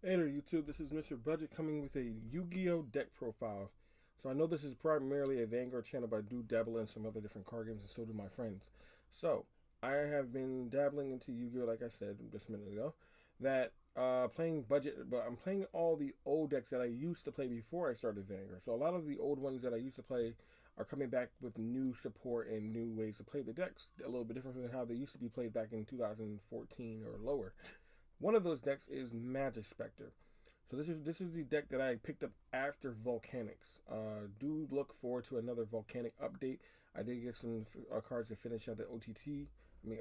Hey there, YouTube. This is Mr. Budget coming with a Yu-Gi-Oh! Deck profile. So I know this is primarily a Vanguard channel, but I do dabble in some other different card games, and so do my friends. So I have been dabbling into Yu-Gi-Oh! Like I said just a minute ago, that playing budget, but I'm playing all the old decks that I used to play before I started Vanguard. So a lot of the old ones that I used to play are coming back with new support and new ways to play the decks, a little bit different than how they used to be played back in 2014 or lower. One of those decks is Majespecter. So this is the deck that I picked up after Volcanics. Do look forward to another Volcanic update. I did get some cards to finish out the OTT. I mean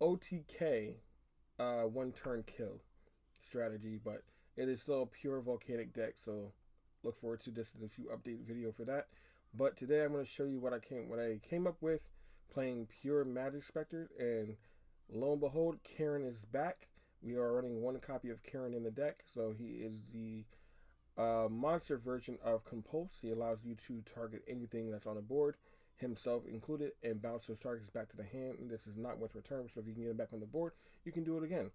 OTK one turn kill strategy, but it is still a pure Volcanic deck. So look forward to just a few update video for that. But today I'm going to show you what I came up with playing pure Majespecters, and lo and behold, Karen is back. We are running one copy of Karen in the deck, so he is the monster version of Compulse. He allows you to target anything that's on the board, himself included, and bounce those targets back to the hand. And this is not with return, so if you can get it back on the board, you can do it again.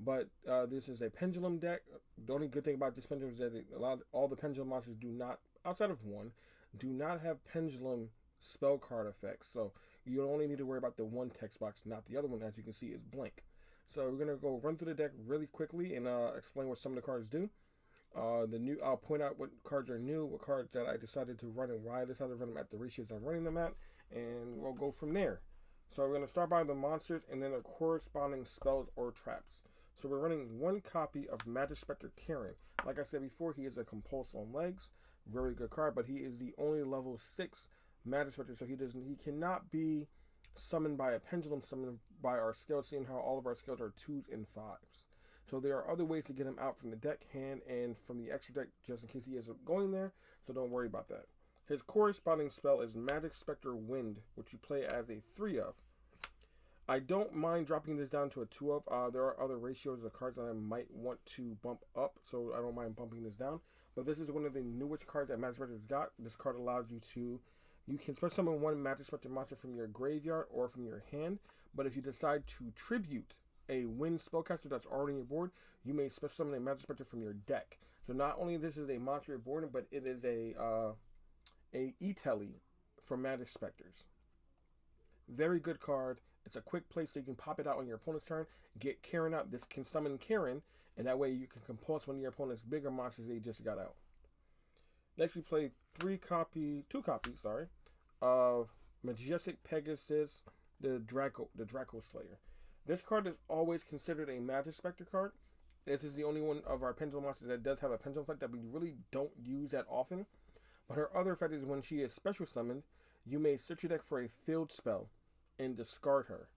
But this is a pendulum deck. The only good thing about this pendulum is that all the pendulum monsters do not, outside of one, do not have pendulum spell card effects. So you only need to worry about the one text box, not the other one. As you can see, is blank. So we're gonna go run through the deck really quickly and explain what some of the cards do. I'll point out what cards are new, what cards that I decided to run and why I decided to run them at the ratios I'm running them at, and we'll go from there. So we're gonna start by the monsters and then their corresponding spells or traps. So we're running one copy of Majespecter Karen. Like I said before, he is a Compulse on legs, very good card, but he is the only level 6 Majespecter, so he cannot be summoned by a pendulum, summoned by our skills, seeing how all of our skills are 2s and 5s. So there are other ways to get him out from the deck, hand, and from the extra deck, just in case he isn't going there, so don't worry about that. His corresponding spell is Majespecter Wind, which you play as a 3 of. I don't mind dropping this down to a 2 of. There are other ratios of cards that I might want to bump up, so I don't mind bumping this down. But this is one of the newest cards that Majespecter's got. This card allows you can special summon one Majespecter monster from your graveyard or from your hand, but if you decide to tribute a wind spellcaster that's already on your board, you may special summon a Majespecter from your deck. So not only this is a monster you're born, but it is a E-Telly from Majespecters. Very good card. It's a quick play, so you can pop it out on your opponent's turn, get Karen out. This can summon Karen, and that way you can compulse one of your opponent's bigger monsters they just got out. Next, we play two copies, sorry, of Majestic Pegasus, the Draco Slayer. This card is always considered a Majespecter card. This is the only one of our pendulum monsters that does have a pendulum effect that we really don't use that often. But her other effect is when she is special summoned, you may search your deck for a field spell and discard her.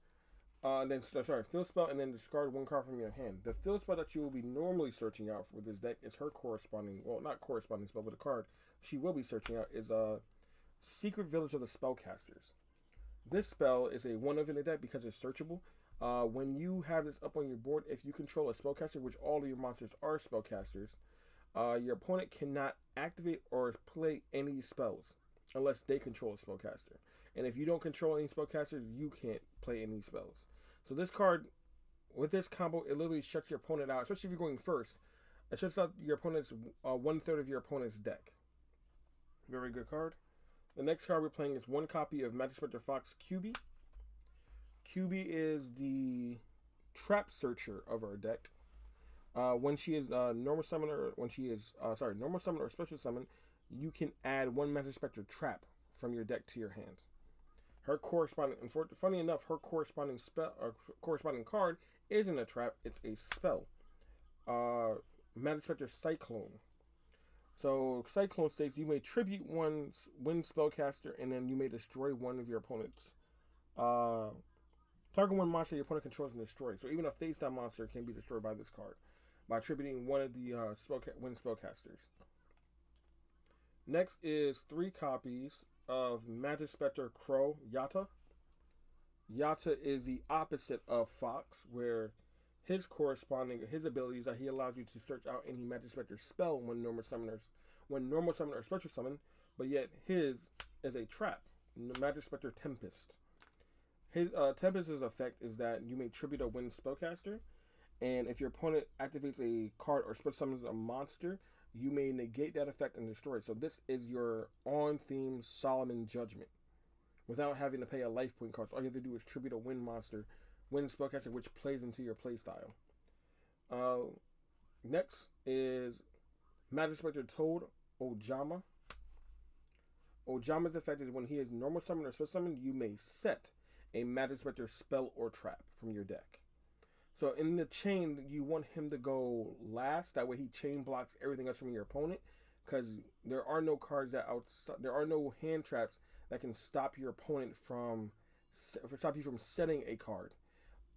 Field spell and then discard one card from your hand. The field spell that you will be normally searching out with this deck is her corresponding, well, not corresponding spell, but the card she will be searching out is Secret Village of the Spellcasters. This spell is a 1 of in the deck because it's searchable. When you have this up on your board, if you control a spellcaster, which all of your monsters are spellcasters, your opponent cannot activate or play any spells unless they control a spellcaster. And if you don't control any spellcasters, you can't play any spells. So this card, with this combo, it literally shuts your opponent out, especially if you're going first. It shuts out your opponent's 1/3 of your opponent's deck. Very good card. The next card we're playing is one copy of Majespecter Fox QB. QB is the trap searcher of our deck. When she is normal summon or special summon, you can add one Majespecter trap from your deck to your hand. Her corresponding, funny enough, her corresponding spell or corresponding card isn't a trap; it's a spell. Majespecter Cyclone. So Cyclone states you may tribute one wind spellcaster, and then you may destroy one of your opponent's. Target one monster your opponent controls and destroy. So even a face-down monster can be destroyed by this card by attributing one of the wind spellcasters. Next is 3 copies of Majespecter Crow Yata. Yata is the opposite of Fox, where his abilities that he allows you to search out any Majespecter spell when normal summon or special summon, but yet his is a trap. Majespecter Tempest. His Tempest's effect is that you may tribute a wind spellcaster, And if your opponent activates a card or special summons a monster, you may negate that effect and destroy it. So this is your on-theme Solomon Judgment. Without having to pay a life point cost, all you have to do is tribute a wind monster, wind spellcaster, which plays into your playstyle. Next is Majespecter Toad Ojama. Ojama's effect is when he is normal summon or special summon, you may set a Majespecter spell or trap from your deck. So in the chain, you want him to go last. That way he chain blocks everything else from your opponent, because there are no cards there are no hand traps that can stop your opponent from setting a card.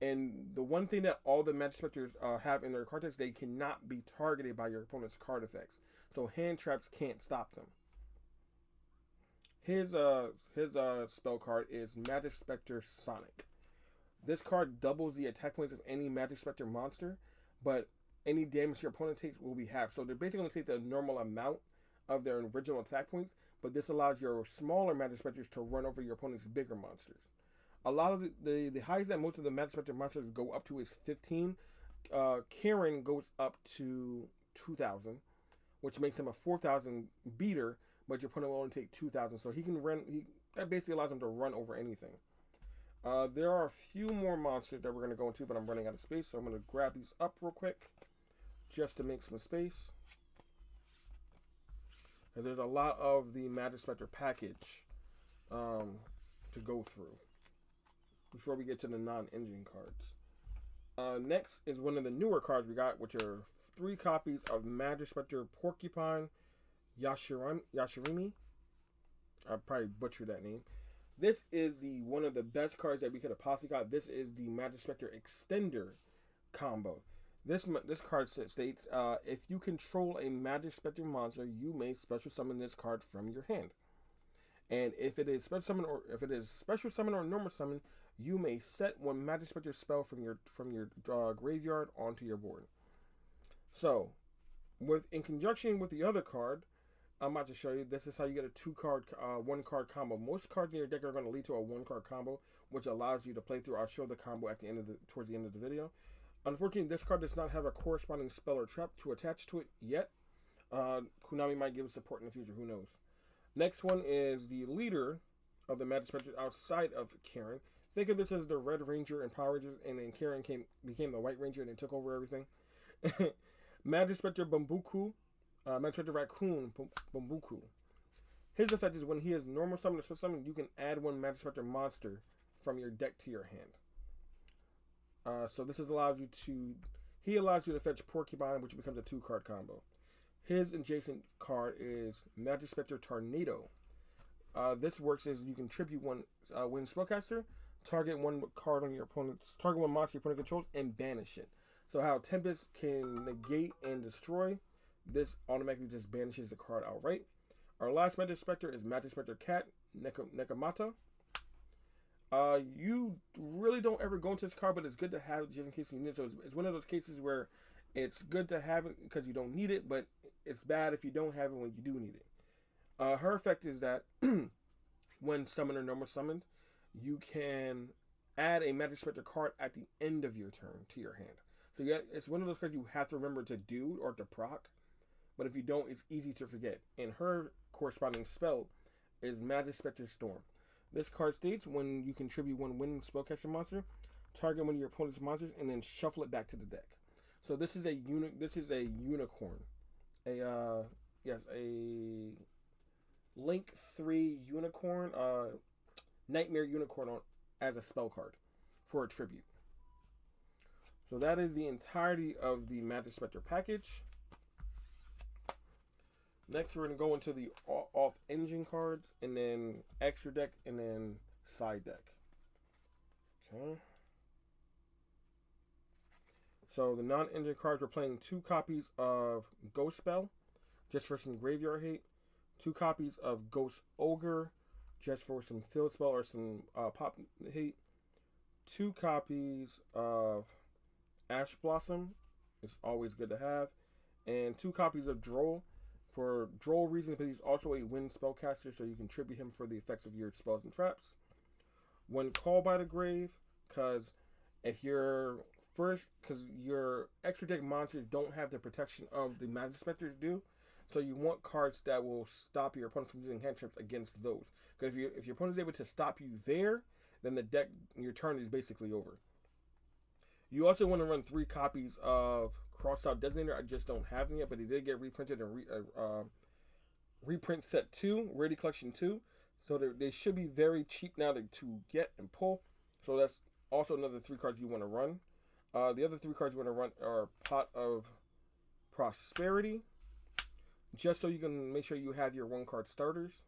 And the one thing that all the Majespecters have in their card decks, they cannot be targeted by your opponent's card effects. So hand traps can't stop them. His spell card is Majespecter Sonic. This card doubles the attack points of any Majespecter monster, but any damage your opponent takes will be halved. So they're basically going to take the normal amount of their original attack points, but this allows your smaller Majespecters to run over your opponent's bigger monsters. A lot of the highest that most of the Majespecter monsters go up to is 15. Karen goes up to 2,000, which makes him a 4,000 beater, but your opponent will only take 2,000. So he can run. That basically allows him to run over anything. There are a few more monsters that we're going to go into, but I'm running out of space, so I'm going to grab these up real quick just to make some space. And there's a lot of the Majespecter package to go through before we get to the non-engine cards. Next is one of the newer cards we got, which are 3 copies of Majespecter Porcupine Yashirimi. I probably butchered that name. This is one of the best cards that we could have possibly got. This is the Majespecter Extender combo. This card states, if you control a Majespecter monster, you may special summon this card from your hand. And if it is special summon or normal summon, you may set one Majespecter spell from your graveyard onto your board. So, in conjunction with the other card, I'm about to show you. This is how you get a 1-card combo. Most cards in your deck are going to lead to a 1-card combo, which allows you to play through. I'll show the combo at towards the end of the video. Unfortunately, this card does not have a corresponding spell or trap to attach to it yet. Konami might give it support in the future. Who knows? Next one is the leader of the Majespecters outside of Karen. Think of this as the Red Ranger and Power Rangers, and then Karen became the White Ranger and then took over everything. Majespecter Bambuku. Majespecter Raccoon Bambuku. His effect is when he is normal summon or special summon, you can add 1 Majespecter monster from your deck to your hand. So this allows you to fetch Porcupine, which becomes a 2-card combo. His adjacent card is Majespecter Tornado. This works as you can tribute 1 wind spellcaster, target 1 monster your opponent controls, and banish it. So how Tempest can negate and destroy, this automatically just banishes the card outright. Our last Majespecter is Majespecter Cat Nekomata. You really don't ever go into this card, but it's good to have it just in case you need it. So it's one of those cases where it's good to have it because you don't need it, but it's bad if you don't have it when you do need it. Her effect is that when summoned or normal summoned, you can add a Majespecter card at the end of your turn to your hand. So it's one of those cards you have to remember to do or to proc. But if you don't, it's easy to forget. And her corresponding spell is Majespecter Storm. This card states when you contribute 1 wind spellcaster monster, target one of your opponent's monsters, and then shuffle it back to the deck. So this is a unicorn. A Link 3 unicorn, Nightmare Unicorn as a spell card for a tribute. So that is the entirety of the Majespecter package. Next, we're going to go into the off-engine cards, and then extra deck, and then side deck. Okay. So the non-engine cards, we're playing 2 copies of Ghost Spell, just for some graveyard hate. 2 copies of Ghost Ogre, just for some field spell or some pop hate. 2 copies of Ash Blossom, it's always good to have. And 2 copies of Droll, for Droll reasons, but he's also a wind spellcaster, so you can tribute him for the effects of your spells and traps. 1 Call by the Grave, because if your first, because your extra deck monsters don't have the protection of the Majespecters do, so you want cards that will stop your opponent from using hand traps against those. Because if your opponent is able to stop you there, then the deck, your turn is basically over. You also want to run 3 copies of Crossout Designator. I just don't have them yet, but they did get reprinted in reprint set 2, Rarity Collection 2. So they should be very cheap now to get and pull. So that's also another 3 cards you want to run. The other 3 cards you want to run are Pot of Prosperity, just so you can make sure you have your 1-card starters.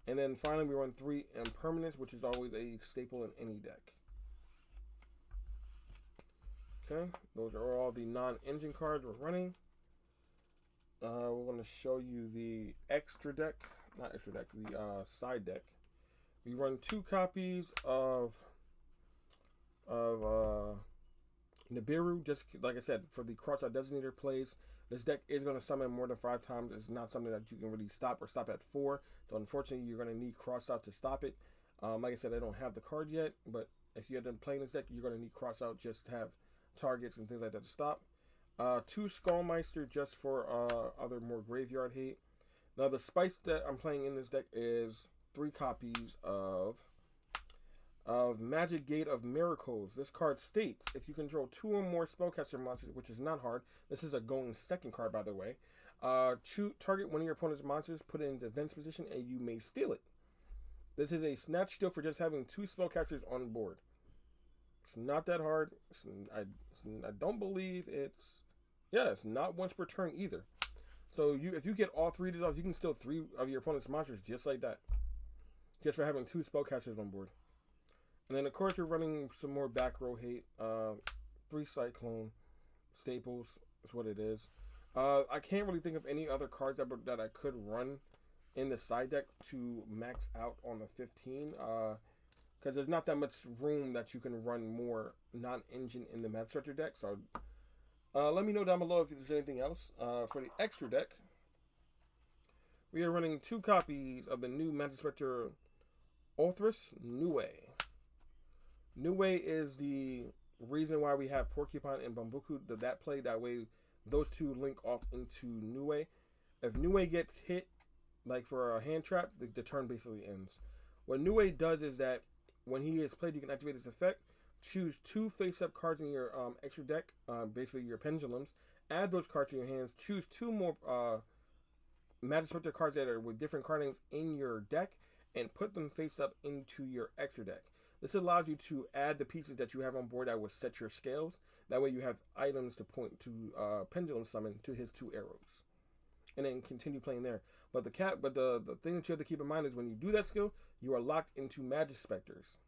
And then finally we run 3 Impermanence, which is always a staple in any deck. Okay, those are all the non-engine cards we're running. We're going to show you the extra deck, not extra deck, the side deck. We run 2 copies of Nibiru, just like I said, for the Crossout Designator plays. This deck is going to summon more than 5 times. It's not something that you can really stop or stop at 4. So unfortunately, you're going to need Crossout to stop it. Like I said, I don't have the card yet, but if you're done playing this deck, you're going to need Crossout just to have targets and things like that to stop. 2 Skullmeister just for other more graveyard hate. Now the spice that I'm playing in this deck is 3 copies of Magic Gate of Miracles. This card states, if you control 2 or more spellcaster monsters, which is not hard. This is a going second card, by the way. Target one of your opponent's monsters, put it in defense position, and you may steal it. This is a snatch steal for just having 2 spellcasters on board. It's not that hard. I don't believe it's not once per turn either. So if you get all 3 of those, you can steal 3 of your opponent's monsters just like that, just for having 2 spellcasters on board. And then of course we're running some more back row hate. 3 Cyclone staples is what it is. I can't really think of any other cards that I could run in the side deck to max out on the 15. Because there's not that much room that you can run more non-engine in the Majespecter deck. So let me know down below if there's anything else. For the extra deck, we are running 2 copies of the new Majespecter Ulthris Nue. Nue is the reason why we have Porcupine and Bambuku, that play. That way those 2 link off into Nue. If Nue gets hit, like for a hand trap, the turn basically ends. What Nue does is that when he is played, you can activate his effect. Choose 2 face-up cards in your extra deck, basically your pendulums. Add those cards to your hands. Choose 2 more Majespecter cards that are with different card names in your deck, and put them face-up into your extra deck. This allows you to add the pieces that you have on board that will set your scales. That way you have items to point to Pendulum Summon to his 2 arrows. And then continue playing there. But the thing that you have to keep in mind is when you do that skill, you are locked into Majespecters.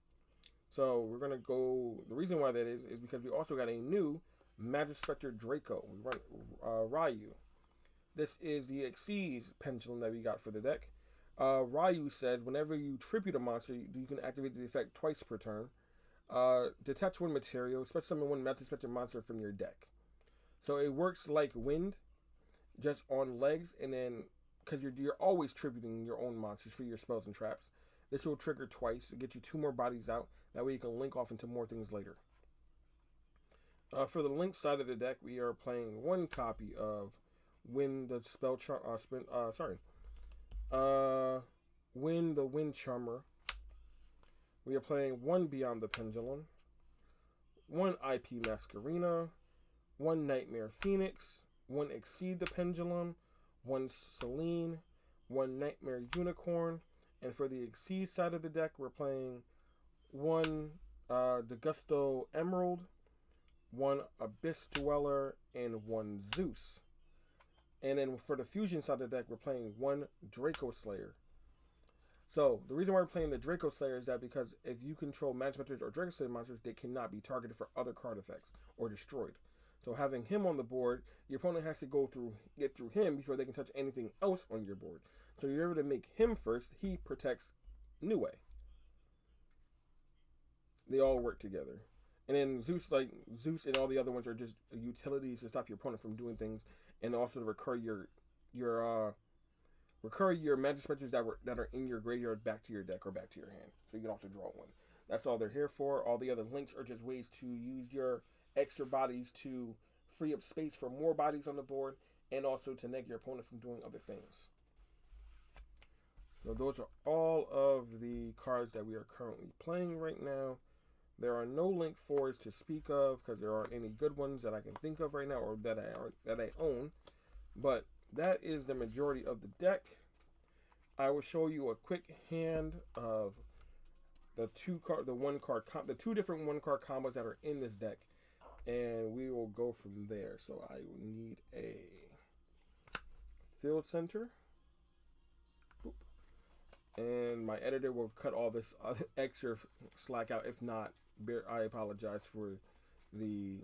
So we're going to go, the reason why that is because we also got a new Majespecter Draco. We run Ryu. This is the Xyz pendulum that we got for the deck. Ryu says, whenever you tribute a monster, you can activate the effect twice per turn. Detach 1 material, special summon 1 Majespecter monster from your deck. So it works like wind, just on legs, and then, because you're always tributing your own monsters for your spells and traps. This will trigger twice to get you 2 more bodies out. That way you can link off into more things later. For the link side of the deck, we are playing 1 copy of Win the Wind Charmer. We are playing 1 Beyond the Pendulum, 1 IP Masquerena, 1 Nightmare Phoenix, 1 Exceed the Pendulum, 1 Celine, 1 Nightmare Unicorn, and for the Exceed side of the deck, we're playing 1 Degusto Emerald, 1 Abyss Dweller, and 1 Zeus. And then for the Fusion side of the deck, we're playing 1 Draco Slayer. So the reason why we're playing the Draco Slayer is that because if you control Majespecters or Draco Slayer monsters, they cannot be targeted for other card effects or destroyed. So having him on the board, your opponent has to get through him before they can touch anything else on your board. So you're able to make him first. He protects Nue. They all work together. And then Zeus and all the other ones are just utilities to stop your opponent from doing things, and also to recur your Majespecters that are in your graveyard back to your deck or back to your hand. So you can also draw 1. That's all they're here for. All the other links are just ways to use your extra bodies to free up space for more bodies on the board, and also to neg your opponent from doing other things. So those are all of the cards that we are currently playing right now. There are no link 4s to speak of because there aren't any good ones that I can think of right now or that I own. But that is the majority of the deck. I will show you a quick hand of the two different 1-card combos that are in this deck, and we will go from there. So I will need a field center. Boop. And my editor will cut all this extra slack out. If not, I apologize for the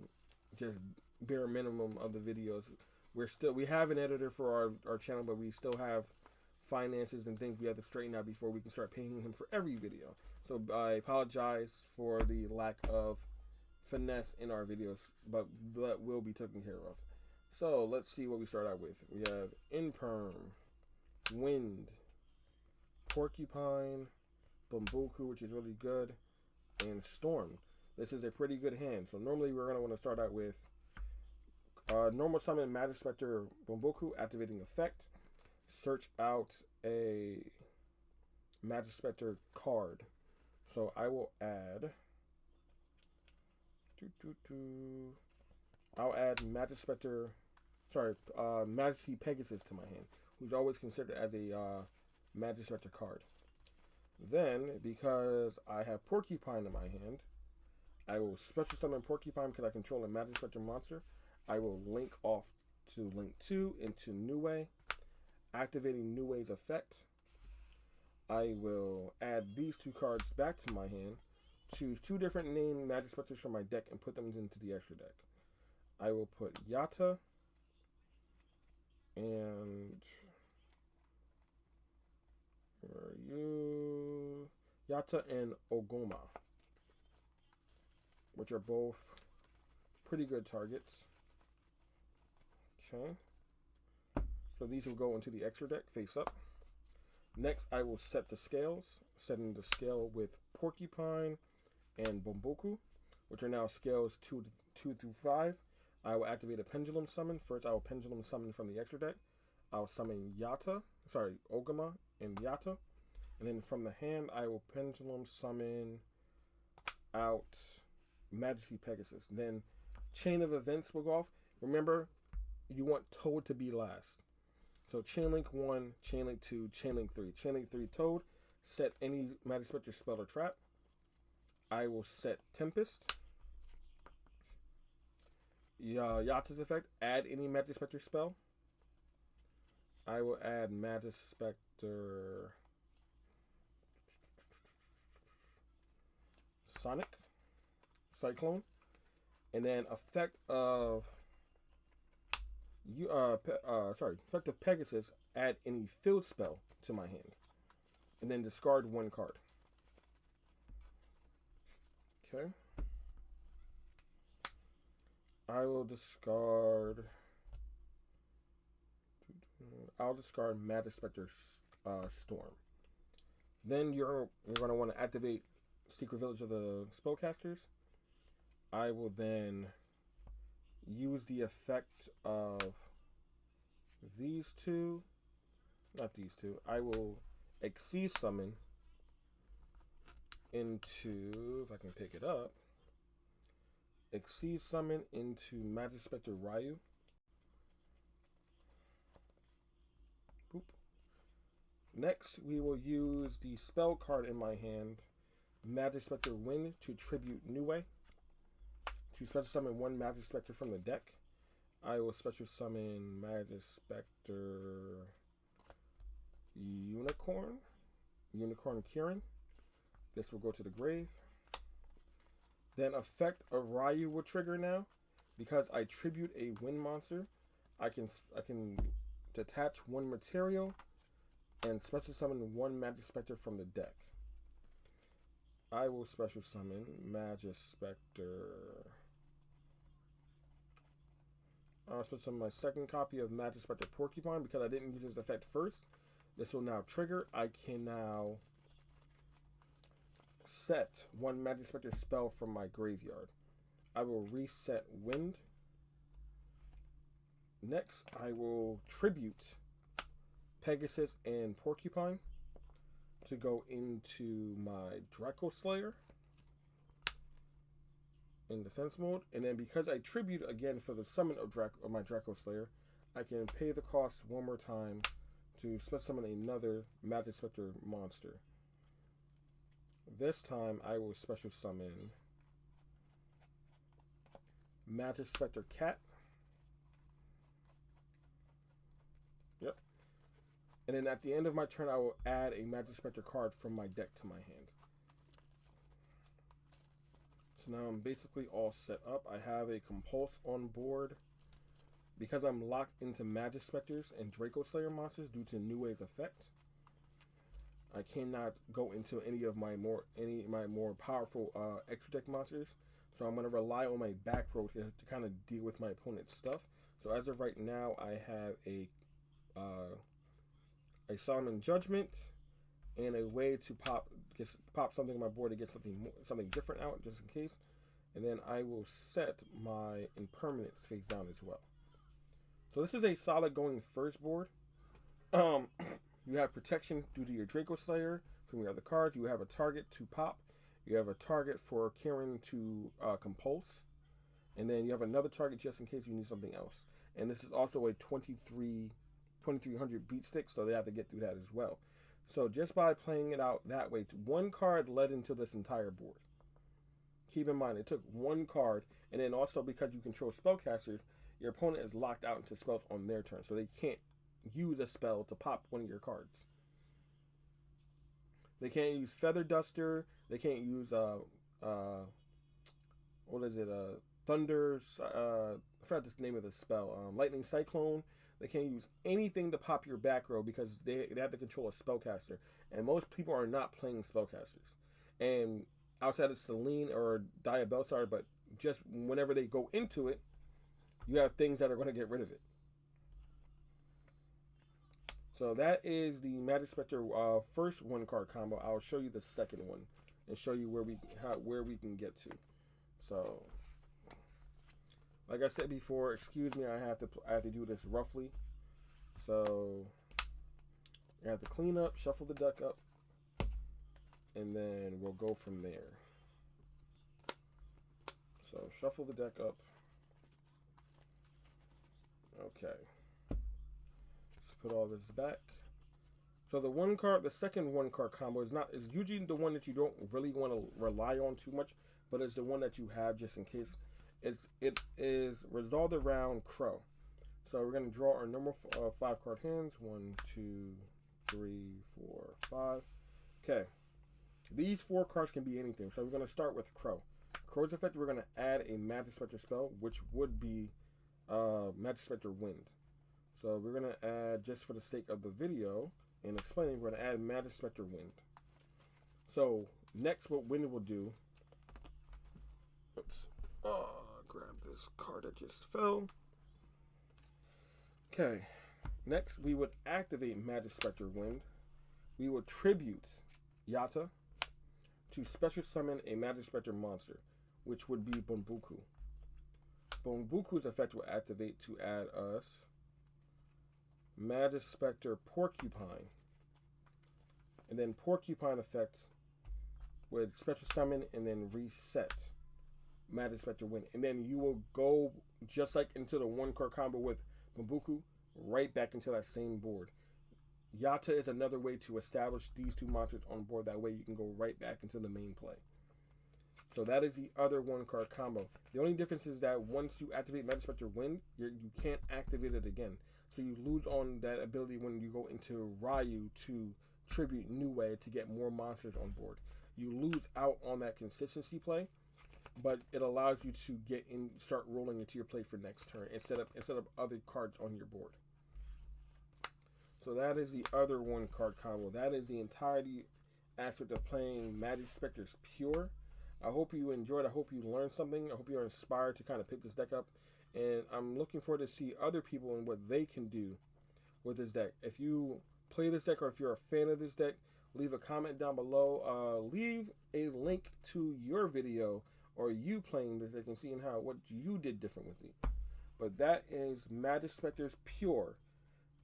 just bare minimum of the videos. We have an editor for our channel, but we still have finances and things we have to straighten out before we can start paying him for every video. So I apologize for the lack of finesse in our videos, but that will be taken care of. So let's see what we start out with. We have Imperm, Wind, Porcupine, Bumbuku, which is really good, and Storm. This is a pretty good hand. So normally we're going to want to start out with normal summon Majespecter Bumbuku, activating effect. Search out a Majespecter card. So I will add I'll add Majesty Pegasus to my hand, who's always considered as a Majespecter card. Then, because I have Porcupine in my hand, I will special summon Porcupine because I control a Majespecter monster. I will link off to link 2 into Niue, activating Niue's effect. I will add these 2 cards back to my hand, choose 2 different named Majespecters from my deck, and put them into the extra deck. I will put Yatta and where are you? Yatta and Ogoma, which are both pretty good targets. Okay. So these will go into the extra deck face up. Next, I will set the scales, setting the scale with Porcupine and Bumbuku, which are now scales 2 through 5. I will activate a pendulum summon. First, I will pendulum summon from the extra deck. I'll summon Ogama and Yatta. And then from the hand, I will pendulum summon out Majesty Pegasus. Then Chain of Events will go off. Remember, you want Toad to be last. So Chain Link 1, Chain Link 2, Chain Link 3. Chain Link 3 Toad. Set any Majespecter spell or trap. I will set Tempest. Yatta's effect. Add any Majespecter spell. I will add Majespecter Sonic, Cyclone, and then effect of effect of Pegasus. Add any field spell to my hand, and then discard 1 card. Okay. I will discard. I'll discard Majespecter Storm. Then you're going to want to activate Secret Village of the Spellcasters. I will then use the effect of these 2. Not these 2. I will Exceed Summon into, if I can pick it up, Exceed Summon into Majespecter Ryu. Boop. Next, we will use the spell card in my hand, Majespecter Wind, to tribute Niue. To special summon 1 Majespecter from the deck, I will special summon Majespecter Unicorn Kirin. This will go to the grave. Then effect of Ryu will trigger now. Because I tribute a wind monster, I can detach 1 material and special summon 1 Majespecter from the deck. I will special summon Majespecter. I'll special summon my second copy of Majespecter Porcupine because I didn't use this effect first. This will now trigger. I can now set 1 Majespecter spell from my graveyard. I will reset Wind. Next, I will tribute Pegasus and Porcupine to go into my Draco Slayer in defense mode. And then because I tribute again for the summon of my Draco Slayer, I can pay the cost one more time to special summon another Majespecter monster. This time I will special summon Majespecter Cat. Yep. And then at the end of my turn, I will add a Majespecter card from my deck to my hand. So now I'm basically all set up. I have a Compulse on board. Because I'm locked into Majespecters and Draco Slayer monsters due to New Way's effect, I cannot go into any of my more powerful extra deck monsters. So I'm going to rely on my back row to kind of deal with my opponent's stuff. So as of right now, I have a Solemn Judgment and a way to pop something on my board to get something different out just in case. And then I will set my Impermanence face down as well. So this is a solid going first board. You have protection due to your Draco Slayer from your other cards. You have a target to pop. You have a target for Karen to compulse. And then you have another target just in case you need something else. And this is also a 2300 beat stick, so they have to get through that as well. So just by playing it out that way, one card led into this entire board. Keep in mind, it took one card, and then also because you control spellcasters, your opponent is locked out into spells on their turn, so they can't use a spell to pop one of your cards. They can't use Feather Duster. They can't use Thunder. I forgot the name of the spell. Lightning Cyclone. They can't use anything to pop your back row because they have to control a spellcaster, and most people are not playing spellcasters. And outside of Selene or Diabelsar, but just whenever they go into it, you have things that are going to get rid of it. So that is the Majespecter first one card combo. I'll show you the second one and show you where we can get to. So, like I said before, excuse me, I have to do this roughly. So I have to clean up, shuffle the deck up, and then we'll go from there. So shuffle the deck up. Okay. Let's put all this back. So the second one card combo is usually the one that you don't really want to rely on too much, but it's the one that you have just in case. It is resolved around Crow. So we're going to draw our normal 5 card hands. 1, 2, 3, 4, 5. Okay. These 4 cards can be anything. So we're going to start with Crow. Crow's effect, we're going to add a Majespecter spell, which would be Majespecter Wind. So we're going to add, just for the sake of the video and explaining, we're going to add Majespecter Wind. So next what Wind will do, oops, grab this card that just fell. Okay, next we would activate Majespecter Wind. We would tribute Yata to special summon a Majespecter monster, which would be Bonbuku. Bonbuku's effect will activate to add us Majespecter Porcupine. And then Porcupine effect would special summon and then reset Majespecter Wind. And then you will go just like into the one card combo with Bonbuku, right back into that same board. Yata is another way to establish these 2 monsters on board. That way you can go right back into the main play. So that is the other one card combo. The only difference is that once you activate Majespecter Wind, you can't activate it again. So you lose on that ability when you go into Ryu to tribute New Way to get more monsters on board. You lose out on that consistency play, but it allows you to start rolling into your play for next turn instead of other cards on your board. So that is the other one card combo. That is the entirety aspect of playing Majespecters Pure. I hope you enjoyed. I hope you learned something. I hope you're inspired to kind of pick this deck up. And I'm looking forward to see other people and what they can do with this deck. If you play this deck or if you're a fan of this deck, leave a comment down below. Leave a link to your video or you playing the deck and seeing how what you did different with it. But that is Majespecter's Pure.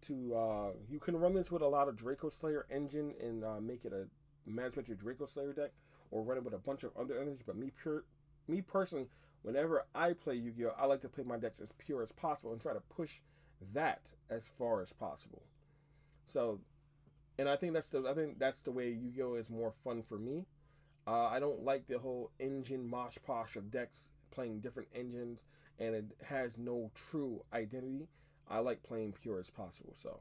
You can run this with a lot of Draco Slayer engine and make it a Majespecter Draco Slayer deck, or run it with a bunch of other energies. But me personally, whenever I play Yu-Gi-Oh, I like to play my decks as pure as possible and try to push that as far as possible. So, and I think that's the way Yu-Gi-Oh is more fun for me. I don't like the whole engine mosh posh of decks playing different engines and it has no true identity. I like playing pure as possible. So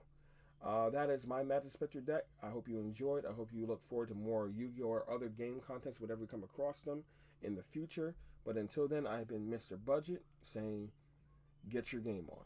that is my Magic Spectre deck. I hope you enjoyed. I hope you look forward to more Yu-Gi-Oh or other game contents whenever we come across them in the future. But until then, I've been Mr. Budget saying, get your game on.